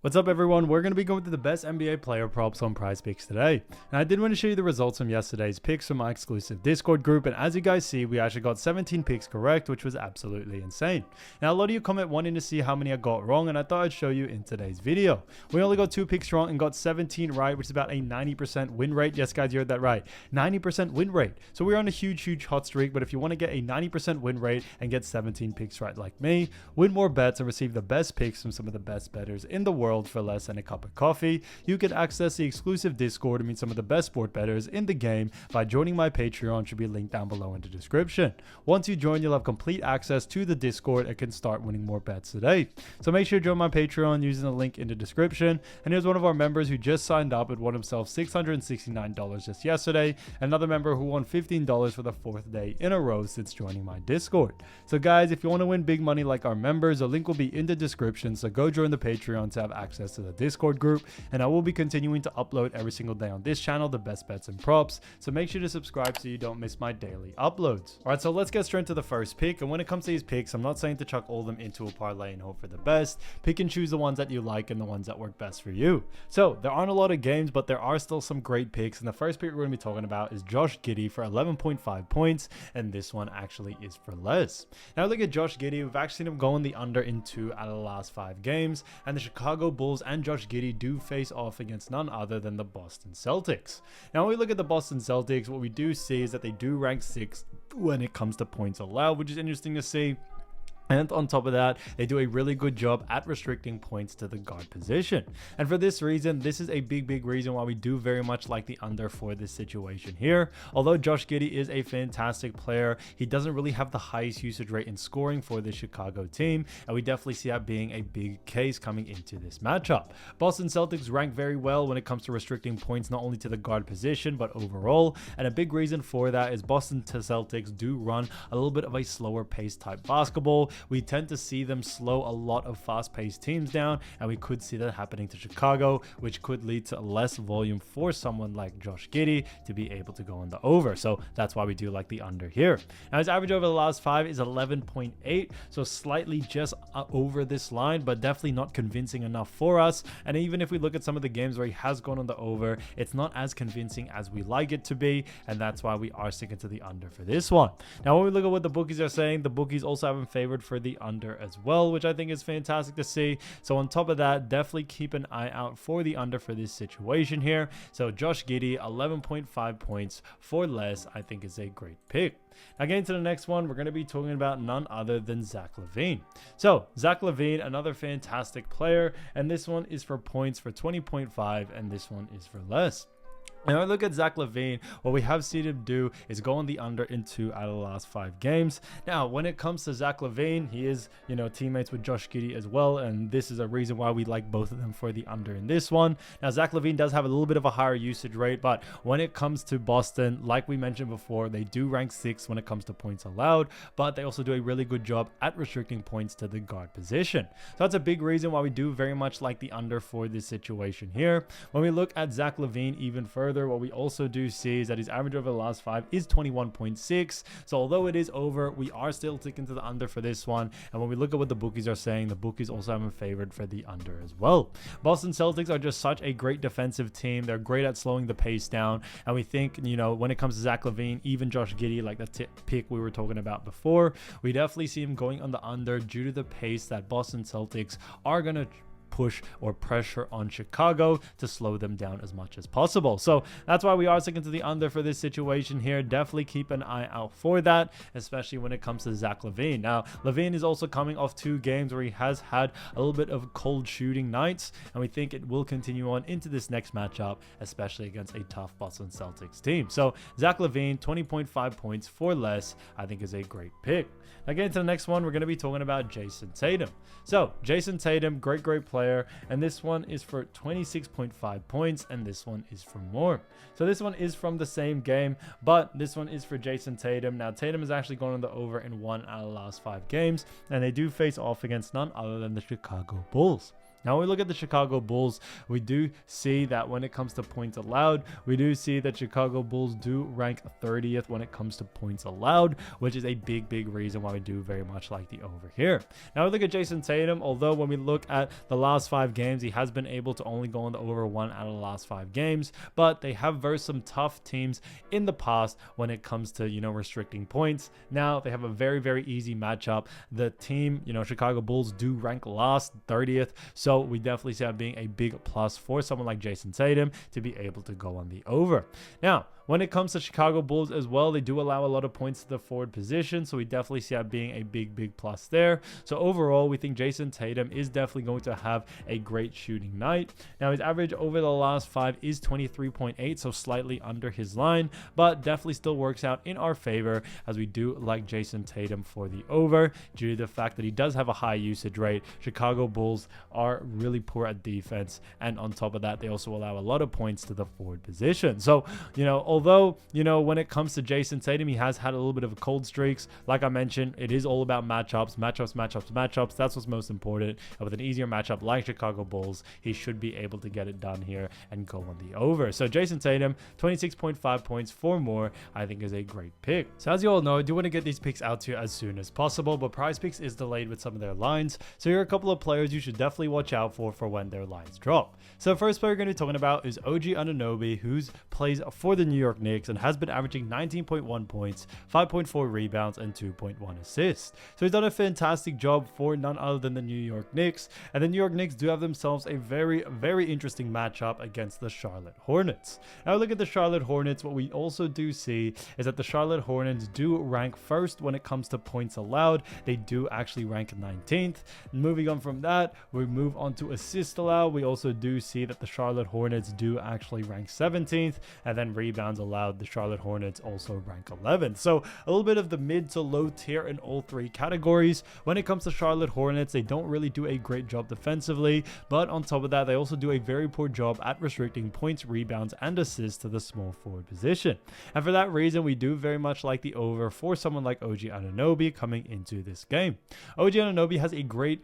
What's up everyone, we're going to be going through the best NBA player props on PrizePicks today. And I did want to show you the results from yesterday's picks from my exclusive Discord group, and as you guys see, we actually got 17 picks correct, which was absolutely insane. Now a lot of you comment wanting to see how many I got wrong, and I thought I'd show you in today's video. We only got 2 picks wrong and got 17 right, which is about a 90% win rate. Yes guys, you heard that right, 90% win rate. So we're on a huge hot streak, but if you want to get a 90% win rate and get 17 picks right like me, win more bets and receive the best picks from some of the best bettors in the world for less than a cup of coffee, you can access the exclusive Discord and meet some of the best sport bettors in the game by joining my Patreon, which will be linked down below in the description. Once you join, you'll have complete access to the Discord and can start winning more bets today. So make sure to join my Patreon using the link in the description. And here's one of our members who just signed up and won himself $669 just yesterday. Another member who won $15 for the 4th day in a row since joining my Discord. So guys, if you want to win big money like our members, the link will be in the description, so go join the Patreon to have access to the Discord group, and I will be continuing to upload every single day on this channel the best bets and props, so make sure to subscribe so you don't miss my daily uploads. Alright, so let's get straight into the first pick. And when it comes to these picks, I'm not saying to chuck all of them into a parlay and hope for the best. Pick and choose the ones that you like and the ones that work best for you. So there aren't a lot of games, but there are still some great picks, and the first pick we're going to be talking about is Josh Giddey for 11.5 points, and this one actually is for less. Now look at Josh Giddey. We've actually seen him going the under in 2 out of the last 5 games, and the Chicago Bulls and Josh Giddey do face off against none other than the Boston Celtics. Now when we look at the Boston Celtics, what we do see is that they do rank 6th when it comes to points allowed, which is interesting to see. And on top of that, they do a really good job at restricting points to the guard position. And for this reason, this is a big reason why we do very much like the under for this situation here. Although Josh Giddey is a fantastic player, he doesn't really have the highest usage rate in scoring for the Chicago team, and we definitely see that being a big case coming into this matchup. Boston Celtics rank very well when it comes to restricting points, not only to the guard position, but overall. And a big reason for that is Boston Celtics do run a little bit of a slower pace type basketball. We tend to see them slow a lot of fast-paced teams down, and we could see that happening to Chicago, which could lead to less volume for someone like Josh Giddey to be able to go on the over. So that's why we do like the under here. Now his average over the last 5 is 11.8, so slightly just over this line, but definitely not convincing enough for us. And even if we look at some of the games where he has gone on the over, it's not as convincing as we like it to be, and that's why we are sticking to the under for this one. Now when we look at what the bookies are saying, the bookies also have him favored for the under as well, which I think is fantastic to see. So on top of that, definitely keep an eye out for the under for this situation here. So Josh Giddey, 11.5 points for less, I think is a great pick. Now getting to the next one, we're going to be talking about none other than Zach LaVine. So Zach LaVine, another fantastic player, and this one is for points for 20.5, and this one is for less. Now, look at Zach LaVine. What we have seen him do is go on the under in 2 out of the last 5 games. Now, when it comes to Zach LaVine, he is, teammates with Josh Giddey as well, and this is a reason why we like both of them for the under in this one. Now, Zach LaVine does have a little bit of a higher usage rate, but when it comes to Boston, like we mentioned before, they do rank 6th when it comes to points allowed, but they also do a really good job at restricting points to the guard position. So that's a big reason why we do very much like the under for this situation here. When we look at Zach LaVine even further, what we also do see is that his average over the last 5 is 21.6. So although it is over, we are still sticking to the under for this one. And when we look at what the bookies are saying, the bookies also have him favored for the under as well. Boston Celtics are just such a great defensive team. They're great at slowing the pace down. And we think, when it comes to Zach LaVine, even Josh Giddey, like the pick we were talking about before, we definitely see him going on the under due to the pace that Boston Celtics are going to push or pressure on Chicago to slow them down as much as possible. So that's why we are sticking to the under for this situation here. Definitely keep an eye out for that, especially when it comes to Zach LaVine. Now, LaVine is also coming off 2 games where he has had a little bit of cold shooting nights, and we think it will continue on into this next matchup, especially against a tough Boston Celtics team. So Zach LaVine, 20.5 points for less, I think is a great pick. Now getting to the next one, we're going to be talking about Jason Tatum. So Jason Tatum, great player, and this one is for 26.5 points, and this one is for more. So this one is from the same game, but this one is for Jason Tatum. Now Tatum has actually gone on the over in 1 out of the last 5 games, and they do face off against none other than the Chicago Bulls. Now, when we look at the Chicago Bulls, we do see that when it comes to points allowed, we do see that Chicago Bulls do rank 30th when it comes to points allowed, which is a big reason why we do very much like the over here. Now, we look at Jason Tatum, although when we look at the last 5 games, he has been able to only go on the over 1 out of the last 5 games, but they have versed some tough teams in the past when it comes to, restricting points. Now, they have a very easy matchup. The team, Chicago Bulls do rank last, 30th, so we definitely see that being a big plus for someone like Jason Tatum to be able to go on the over. Now, when it comes to Chicago Bulls as well, they do allow a lot of points to the forward position, so we definitely see that being a big plus there. So overall, we think Jason Tatum is definitely going to have a great shooting night. Now, his average over the last 5 is 23.8, so slightly under his line, but definitely still works out in our favor, as we do like Jason Tatum for the over due to the fact that he does have a high usage rate. Chicago Bulls are really poor at defense, and on top of that, they also allow a lot of points to the forward position. So, although, when it comes to Jason Tatum, he has had a little bit of a cold streaks. Like I mentioned, it is all about matchups. That's what's most important. And with an easier matchup like Chicago Bulls, he should be able to get it done here and go on the over. So Jason Tatum, 26.5 points for more, I think is a great pick. So as you all know, I do want to get these picks out to you as soon as possible, but PrizePicks is delayed with some of their lines. So here are a couple of players you should definitely watch out for when their lines drop. So the first player we're going to be talking about is OG Anunoby, who plays for the New York Knicks and has been averaging 19.1 points, 5.4 rebounds, and 2.1 assists. So he's done a fantastic job for none other than the New York Knicks. And the New York Knicks do have themselves a very interesting matchup against the Charlotte Hornets. Now look at the Charlotte Hornets. What we also do see is that the Charlotte Hornets do rank first when it comes to points allowed. They do actually rank 19th. Moving on from that, we move on to assists allowed. We also do see that the Charlotte Hornets do actually rank 17th, and then rebounds allowed, the Charlotte Hornets also rank 11th. So a little bit of the mid to low tier in all 3 categories. When it comes to Charlotte Hornets, they don't really do a great job defensively, but on top of that, they also do a very poor job at restricting points, rebounds, and assists to the small forward position. And for that reason, we do very much like the over for someone like OG Anunoby coming into this game. OG Anunoby has a great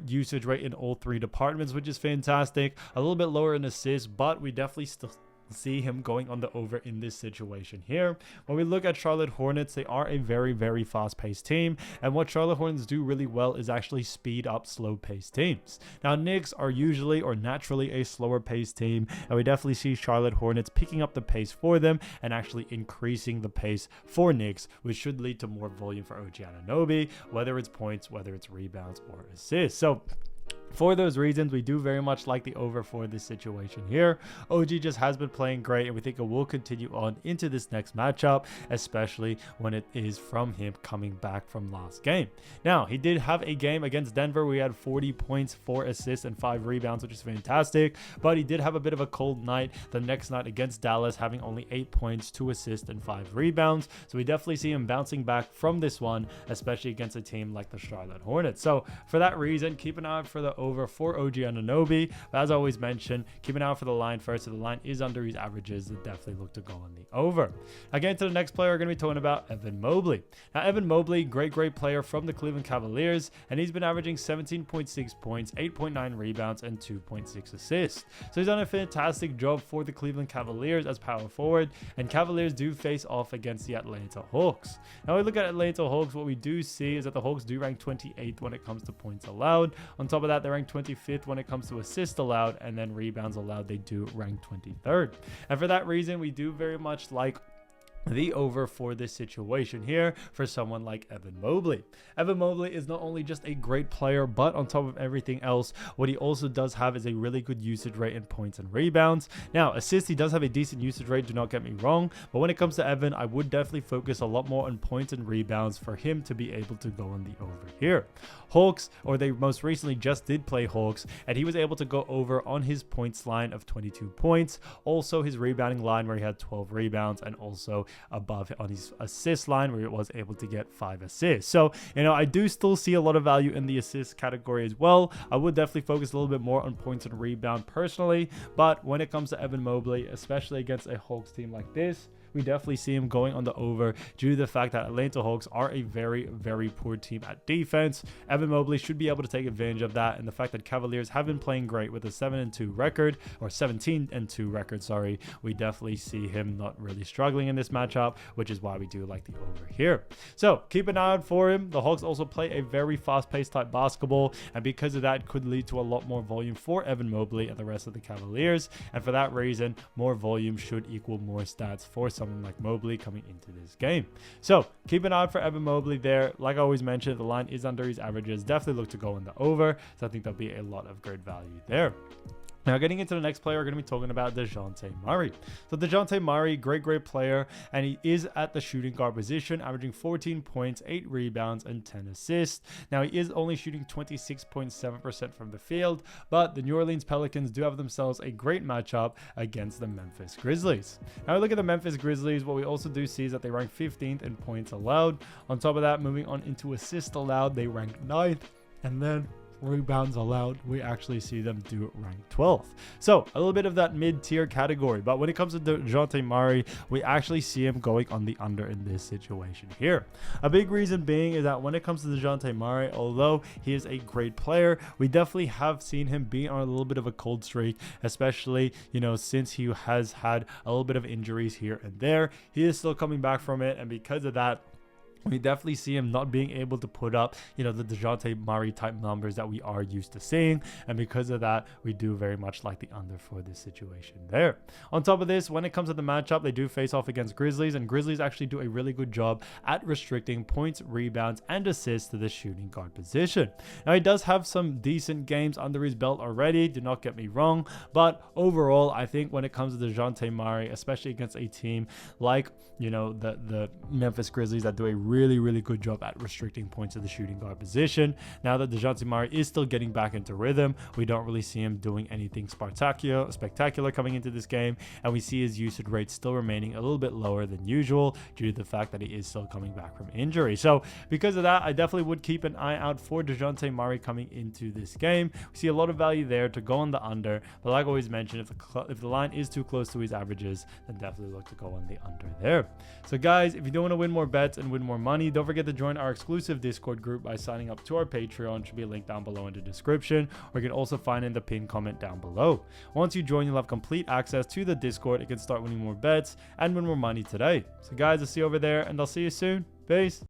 usage rate in all 3 departments, which is fantastic. A little bit lower in assists, but we definitely still see him going on the over in this situation here. When we look at Charlotte Hornets, they are a very fast-paced team, and what Charlotte Hornets do really well is actually speed up slow-paced teams. Now, Knicks are usually or naturally a slower-paced team, and we definitely see Charlotte Hornets picking up the pace for them and actually increasing the pace for Knicks, which should lead to more volume for OG Anunoby, whether it's points, whether it's rebounds, or assists. So for those reasons, we do very much like the over for this situation here. OG just has been playing great, and we think it will continue on into this next matchup, especially when it is from him coming back from last game. Now, he did have a game against Denver where he had 40 points, 4 assists, and 5 rebounds, which is fantastic, but he did have a bit of a cold night the next night against Dallas, having only 8 points, 2 assists, and 5 rebounds. So we definitely see him bouncing back from this one, especially against a team like the Charlotte Hornets. So for that reason, keep an eye out for the over for OG Anunoby. But as I always mentioned, keep an eye out for the line first. If the line is under his averages, they definitely look to go on the over. Again, to the next player, we're going to be talking about Evan Mobley. Now, Evan Mobley, great player from the Cleveland Cavaliers, and he's been averaging 17.6 points, 8.9 rebounds, and 2.6 assists. So he's done a fantastic job for the Cleveland Cavaliers as power forward, and Cavaliers do face off against the Atlanta Hawks. Now, when we look at Atlanta Hawks, what we do see is that the Hawks do rank 28th when it comes to points allowed. On top of that, they rank 25th when it comes to assists allowed, and then rebounds allowed, they do rank 23rd. And for that reason, we do very much like the over for this situation here for someone like Evan Mobley. Evan Mobley is not only just a great player, but on top of everything else, what he also does have is a really good usage rate in points and rebounds. Now, assists, he does have a decent usage rate, do not get me wrong, but when it comes to Evan, I would definitely focus a lot more on points and rebounds for him to be able to go on the over here. Hawks, or they most recently just did play Hawks, and he was able to go over on his points line of 22 points, also his rebounding line where he had 12 rebounds, and also above on his assist line where he was able to get 5 assists. So, I do still see a lot of value in the assist category as well. I would definitely focus a little bit more on points and rebound personally, but when it comes to Evan Mobley, especially against a Hawks team like this, we definitely see him going on the over due to the fact that Atlanta Hawks are a very, very poor team at defense. Evan Mobley should be able to take advantage of that, and the fact that Cavaliers have been playing great with a 7-2 record, or 17-2 record, sorry, we definitely see him not really struggling in this matchup, which is why we do like the over here. So keep an eye out for him. The Hawks also play a very fast-paced type basketball, and because of that could lead to a lot more volume for Evan Mobley and the rest of the Cavaliers, and for that reason, more volume should equal more stats for someone like Mobley coming into this game. So keep an eye out for Evan Mobley there. Like I always mentioned, the line is under his averages. Definitely look to go in the over, so I think there'll be a lot of great value there. Now, getting into the next player, we're going to be talking about DeJounte Murray. So DeJounte Murray, great player, and he is at the shooting guard position, averaging 14 points, 8 rebounds, and 10 assists. Now, he is only shooting 26.7% from the field, but the New Orleans Pelicans do have themselves a great matchup against the Memphis Grizzlies. Now, we look at the Memphis Grizzlies. What we also do see is that they rank 15th in points allowed. On top of that, moving on into assists allowed, they rank 9th, and then rebounds allowed, we actually see them do rank 12th. So a little bit of that mid-tier category, but when it comes to DeJounte Murray, we actually see him going on the under in this situation here. A big reason being is that when it comes to DeJounte Murray, although he is a great player, we definitely have seen him be on a little bit of a cold streak, especially, you know, since he has had a little bit of injuries here and there. He is still coming back from it, and because of that, we definitely see him not being able to put up, you know, the DeJounte Murray type numbers that we are used to seeing. And because of that, we do very much like the under for this situation there. On top of this, when it comes to the matchup, they do face off against Grizzlies, and Grizzlies actually do a really good job at restricting points, rebounds, and assists to the shooting guard position. Now, he does have some decent games under his belt already, do not get me wrong, but overall, I think when it comes to DeJounte Murray, especially against a team like, you know, the Memphis Grizzlies that do a really good job at restricting points to the shooting guard position. Now that DeJounte Murray is still getting back into rhythm, we don't really see him doing anything spectacular coming into this game, and we see his usage rate still remaining a little bit lower than usual due to the fact that he is still coming back from injury. So because of that, I definitely would keep an eye out for DeJounte Murray coming into this game. We see a lot of value there to go on the under, but like I always mentioned, if the line is too close to his averages, then definitely look to go on the under there. So guys, if you do want to win more bets and win more money, don't forget to join our exclusive Discord group by signing up to our Patreon. Should be a link down below in the description, or you can also find it in the pinned comment down below. Once you join, you'll have complete access to the Discord. You can start winning more bets and win more money today. So guys, I'll see you over there, and I'll see you soon. Peace.